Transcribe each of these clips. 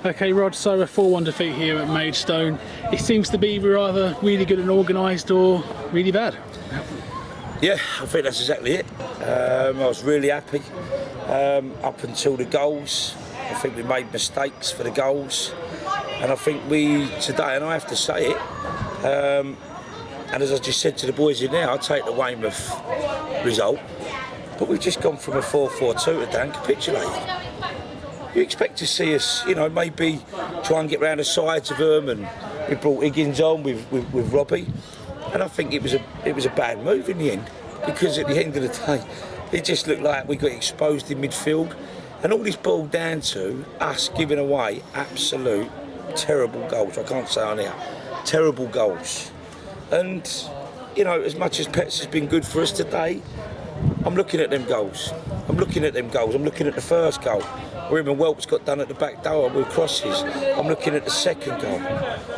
Okay, Rod, so a 4-1 defeat here at Maidstone. It seems to be either really good and organised or really bad. Yeah, I think that's exactly it. I was really happy up until the goals. I think we made mistakes for the goals. And I think we, today, and I have to say it, and as I just said to the boys in there, I'll take the Weymouth result. But we've just gone from a 4-4-2 today and capitulated. You expect to see us, you know, maybe try and get round the sides of them, and we brought Higgins on with Robbie, and I think it was a bad move in the end, because at the end of the day, it just looked like we got exposed in midfield, and all this boiled down to us giving away absolute terrible goals. I can't say on here, terrible goals, and you know, as much as Pets has been good for us today, I'm looking at them goals. I'm looking at the first goal, where even Welp's got done at the back door with crosses. I'm looking at the second goal.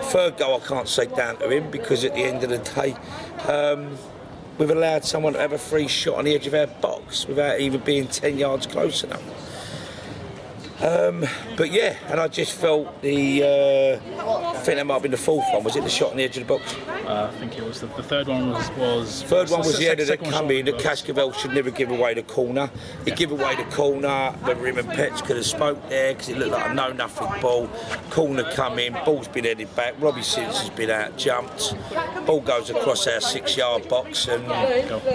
Third goal I can't say down to him, because at the end of the day, we've allowed someone to have a free shot on the edge of our box without even being 10 yards close enough. But yeah, and I just felt I think that might have been the fourth one. Was it the shot on the edge of the box? I think it was the third one was. Third one was the header that come in. That Cascavell should never give away the corner. He gave away the corner. Whether him and Pets could have spoke there, because it looked like a know-nothing ball. Corner come in. Ball's been headed back. Robbie Sims has been out jumped. Ball goes across our 6-yard box, and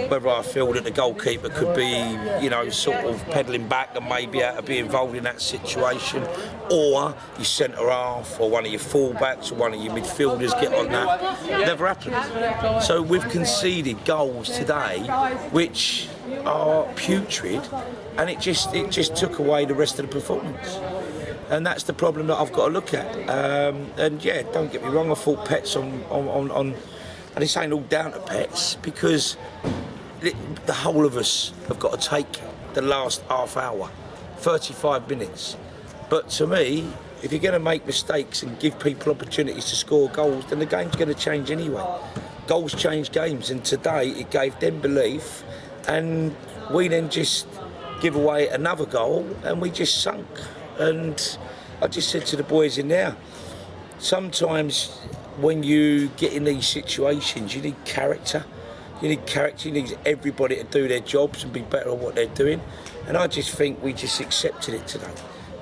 whether I feel that the goalkeeper could be, you know, sort of pedalling back and maybe out to be involved in that situation, or your centre half or one of your full-backs or one of your midfielders get on that. Never happened. So we've conceded goals today which are putrid, and it just took away the rest of the performance. And that's the problem that I've got to look at. And yeah, don't get me wrong, I thought Pets on and this ain't all down to Pets, because the whole of us have got to take the last half hour, 35 minutes. But to me, if you're going to make mistakes and give people opportunities to score goals, then the game's going to change anyway. Goals change games, and today it gave them belief, and we then just give away another goal and we just sunk. And I just said to the boys in there, sometimes when you get in these situations, you need character. You need everybody to do their jobs and be better at what they're doing. And I just think we just accepted it today.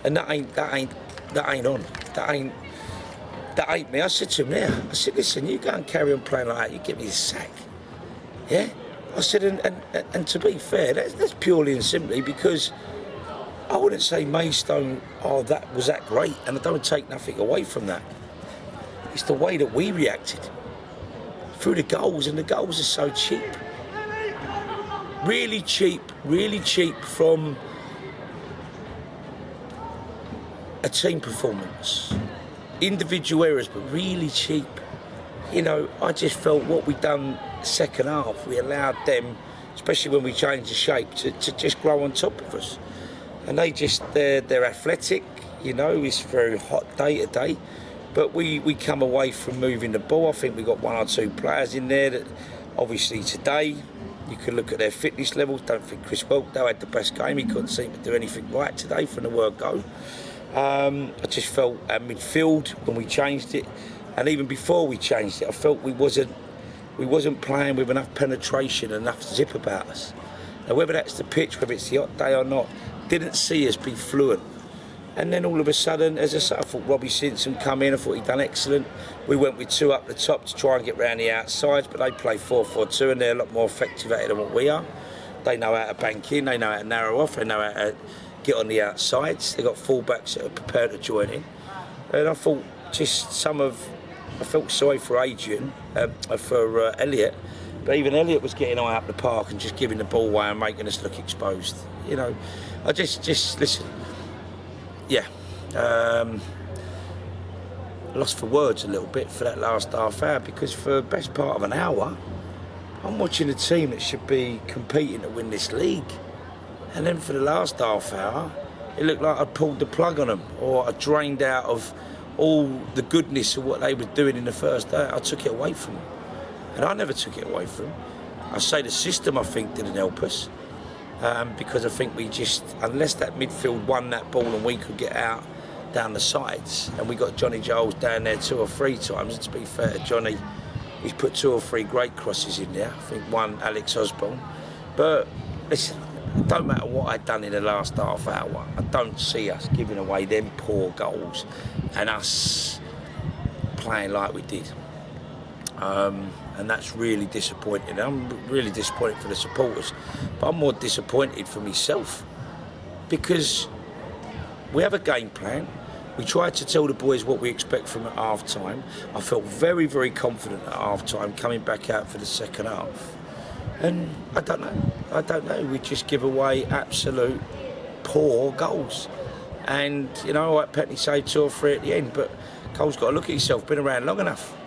And that ain't on. That ain't me. I said to him there, I said, listen, you go and carry on playing like that, you get me the sack. Yeah? I said, and to be fair, that's purely and simply because I wouldn't say Maidstone, that was that great, and I don't take nothing away from that. It's the way that we reacted through the goals, and the goals are so cheap. Really cheap from a team performance. Individual errors, but really cheap. You know, I just felt what we'd done second half, we allowed them, especially when we changed the shape, to just grow on top of us. And they're athletic, you know, it's a very hot day today. But we come away from moving the ball. I think we got one or two players in there that obviously today, you can look at their fitness levels. Don't think Chris Welkdale had the best game. He couldn't seem to do anything right today from the word go. I just felt our midfield when we changed it, and even before we changed it, I felt we wasn't playing with enough penetration, enough zip about us. Now, whether that's the pitch, whether it's the hot day or not, didn't see us be fluent. And then all of a sudden, as I said, I thought Robbie Simpson come in, I thought he'd done excellent. We went with two up the top to try and get round the outsides, but they play 4-4-2 and they're a lot more effective at it than what we are. They know how to bank in, they know how to narrow off, they know how to get on the outsides. They've got full-backs that are prepared to join in. And I thought I felt sorry for Adrian, for Elliot, but even Elliot was getting high up the park and just giving the ball away and making us look exposed. You know, I just listen. Yeah, lost for words a little bit for that last half hour, because for the best part of an hour, I'm watching a team that should be competing to win this league. And then for the last half hour, it looked like I'd pulled the plug on them, or I drained out of all the goodness of what they were doing in the first day. I took it away from them. And I never took it away from them. I say the system, I think, didn't help us. Because I think we just, unless that midfield won that ball and we could get out, down the sides, and we got Johnny Giles down there 2 or 3 times. And to be fair to Johnny, he's put 2 or 3 great crosses in there. I think one Alex Osborne. But listen, it don't matter what I'd done in the last half hour. I don't see us giving away them poor goals and us playing like we did. And that's really disappointing. I'm really disappointed for the supporters, but I'm more disappointed for myself because we have a game plan. We tried to tell the boys what we expect from at half time. I felt very, very confident at half time coming back out for the second half. And I don't know. We just give away absolute poor goals. And, you know, like Petney say 2 or 3 at the end, but Cole's got to look at himself, been around long enough.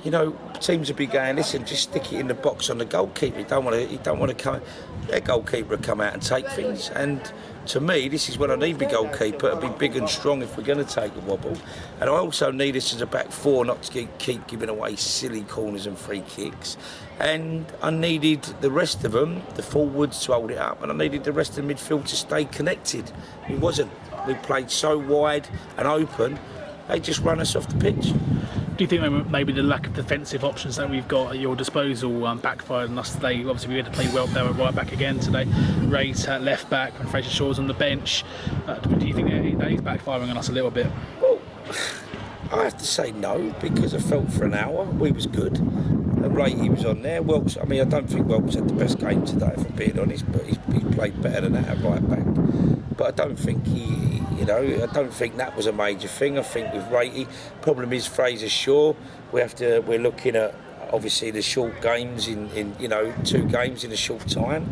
You know, teams would be going, listen, just stick it in the box on the goalkeeper. You don't want to come. Their goalkeeper to come out and take things. And to me, this is when I need my goalkeeper to be big and strong if we're going to take a wobble. And I also need us as a back 4 not to keep giving away silly corners and free kicks. And I needed the rest of them, the forwards, to hold it up. And I needed the rest of the midfield to stay connected. It wasn't. We played so wide and open, they just run us off the pitch. Do you think maybe the lack of defensive options that we've got at your disposal backfired on us today? Obviously, we had to play well there at right back again today. Ray's at left back and Fraser Shaw's on the bench. Do you think that is backfiring on us a little bit? Well, I have to say no, because I felt for an hour we was good. And Ray, was on there. Welks, I mean, I don't think Welks had the best game today, if I'm being honest, but he played better than that at right back. But I don't think I don't think that was a major thing. I think with Ratey, problem is Fraser Shaw. We're looking at obviously the short games in 2 games in a short time.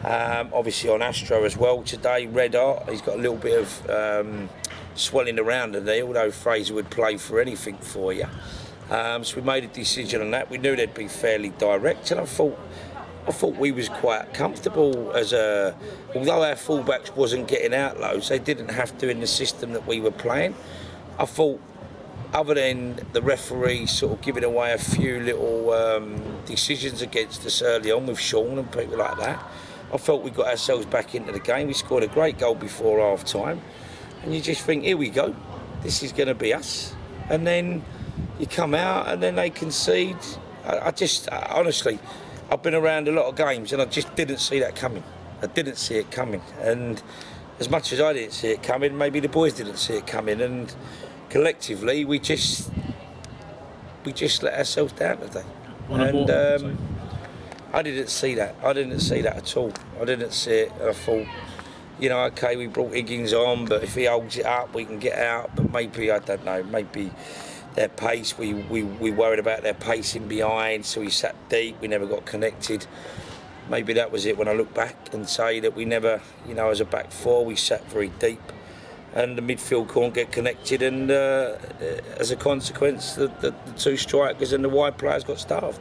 Obviously on Astro as well today, red hot. He's got a little bit of swelling around in there, although Fraser would play for anything for you. So we made a decision on that. We knew they'd be fairly direct, and I thought we was quite comfortable although our fullbacks wasn't getting out loads, they didn't have to in the system that we were playing. I thought, other than the referee sort of giving away a few little decisions against us early on with Sean and people like that, I felt we got ourselves back into the game. We scored a great goal before half time, and you just think, here we go, this is going to be us. And then you come out and then they concede. Honestly, I've been around a lot of games and I just didn't see that coming. I didn't see it coming. And as much as I didn't see it coming, maybe the boys didn't see it coming. And collectively, we just let ourselves down today. I didn't see that. I didn't see that at all. I didn't see it. I thought, okay, we brought Higgins on, but if he holds it up, we can get out. But maybe, I don't know, maybe their pace, we worried about their pacing behind, so we sat deep, we never got connected. Maybe that was it when I look back and say that we never, as a back 4, we sat very deep and the midfield couldn't get connected, and as a consequence, the 2 strikers and the wide players got starved.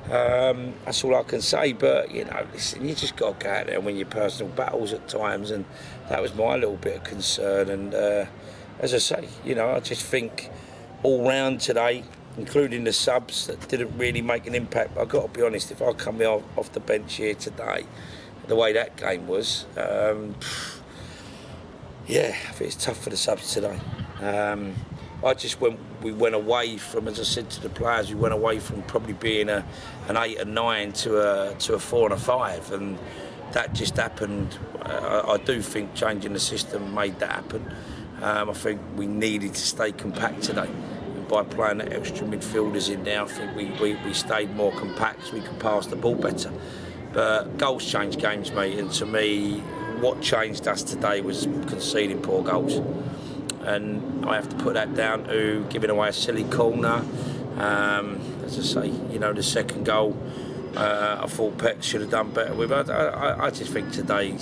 That's all I can say, but listen, you just got to go out there and win your personal battles at times, and that was my little bit of concern. And as I say, I just think all round today, including the subs that didn't really make an impact. I've got to be honest, if I come off the bench here today, the way that game was, I think it's tough for the subs today. We went away from, as I said to the players, we went away from probably being an 8 and 9 to a 4 and a 5, and that just happened. I do think changing the system made that happen. I think we needed to stay compact today. And by playing the extra midfielders in there, I think we stayed more compact so we could pass the ball better. But goals change games, mate, and to me, what changed us today was conceding poor goals. And I have to put that down to giving away a silly corner. As I say, the second goal, I thought Pet should have done better with. I just think today,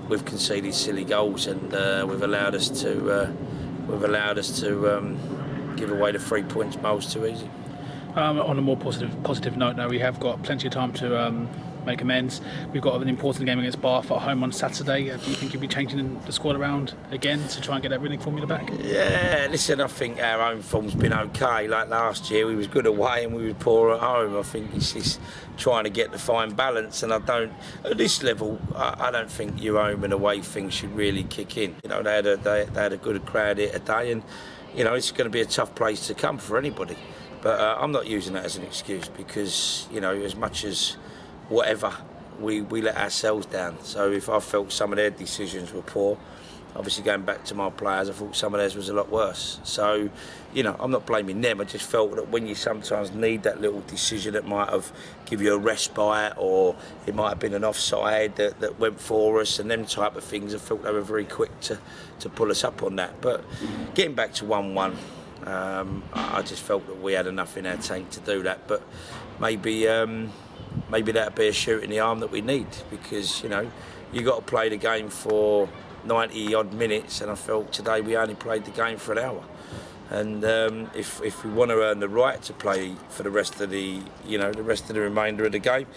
we've conceded silly goals, and we've allowed us to give away the 3 points miles too easy. On a more positive note, now we have got plenty of time to make amends. We've got an important game against Bath at home on Saturday. Do you think you'll be changing the squad around again to try and get that winning formula back? Yeah, listen, I think our own form's been okay. Like last year, we was good away and we were poor at home. I think it's just trying to get the fine balance, and I don't, at this level, I don't think your home and away thing should really kick in. You know, they had a good crowd here today, and you know, it's going to be a tough place to come for anybody. But I'm not using that as an excuse, because, you know, as much as whatever, we let ourselves down. So if I felt some of their decisions were poor, obviously going back to my players, I thought some of theirs was a lot worse. So, you know, I'm not blaming them. I just felt that when you sometimes need that little decision that might have give you a respite, or it might have been an offside that went for us, and them type of things, I felt they were very quick to pull us up on that. But getting back to 1-1, I just felt that we had enough in our tank to do that. But maybe that'd be a shoot in the arm that we need, because, you know, you got to play the game for 90 odd minutes, and I felt today we only played the game for an hour. And if we want to earn the right to play for the rest of the remainder of the game,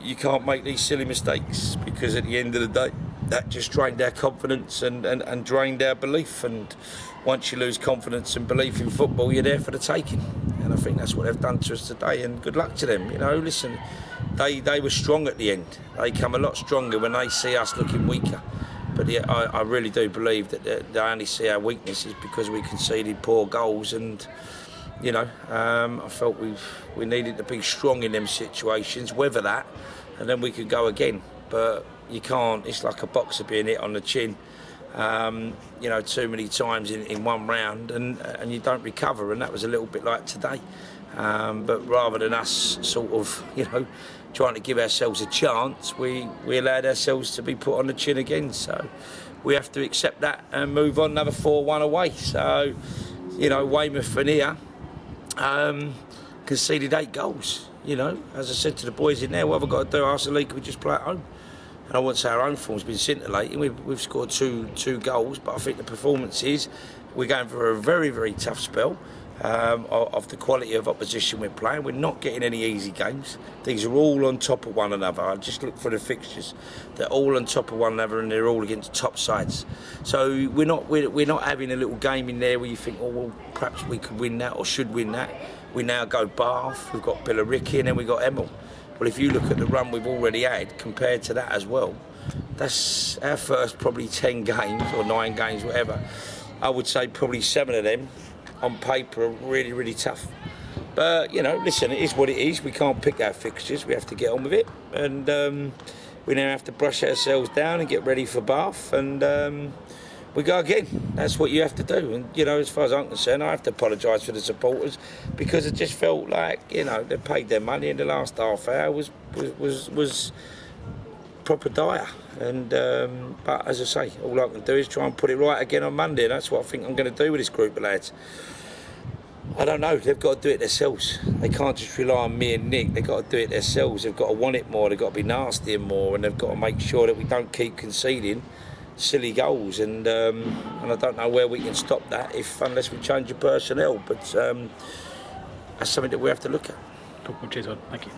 you can't make these silly mistakes, because at the end of the day, that just drained our confidence and drained our belief. And once you lose confidence and belief in football, you're there for the taking. And I think that's what they've done to us today, and good luck to them. You know, listen, they were strong at the end. They come a lot stronger when they see us looking weaker. But yeah, I really do believe that they only see our weaknesses because we conceded poor goals. And, you know, I felt we needed to be strong in them situations, weather that, and then we could go again. But you can't, it's like a boxer being hit on the chin, you know, too many times in one round, and you don't recover. And that was a little bit like today. But rather than us sort of, you know, trying to give ourselves a chance, we allowed ourselves to be put on the chin again. So we have to accept that and move on, another 4-1 away. So, you know, Weymouth and here conceded 8 goals. You know, as I said to the boys in there, what have I got to do? After the league, we just play at home. And I wouldn't say our own form's been scintillating. We've scored two goals, but I think the performance is, we're going for a very, very tough spell. Of the quality of opposition we're playing. We're not getting any easy games. These are all on top of one another. I just look for the fixtures. They're all on top of one another, and they're all against top sides. So we're not having a little game in there where you think, oh well, perhaps we could win that or should win that. We now go Bath, we've got Billericay, and then we've got Hemel. Well, if you look at the run we've already had compared to that as well, that's our first probably 10 games or 9 games, whatever. I would say probably 7 of them on paper are really, really tough. But, you know, listen, it is what it is. We can't pick our fixtures. We have to get on with it. And we now have to brush ourselves down and get ready for Bath. And we go again. That's what you have to do. And, you know, as far as I'm concerned, I have to apologise for the supporters, because it just felt like, you know, they paid their money, and the last half hour was proper dire. And but as I say, all I can do is try and put it right again on Monday, and that's what I think I'm going to do with this group of lads. I don't know, they've got to do it themselves. They can't just rely on me and Nick. They've got to do it themselves. They've got to want it more, they've got to be nasty and more, and they've got to make sure that we don't keep conceding silly goals. And I don't know where we can stop that unless we change the personnel. But that's something that we have to look at. Cool. Cheers, Rod. Thank you.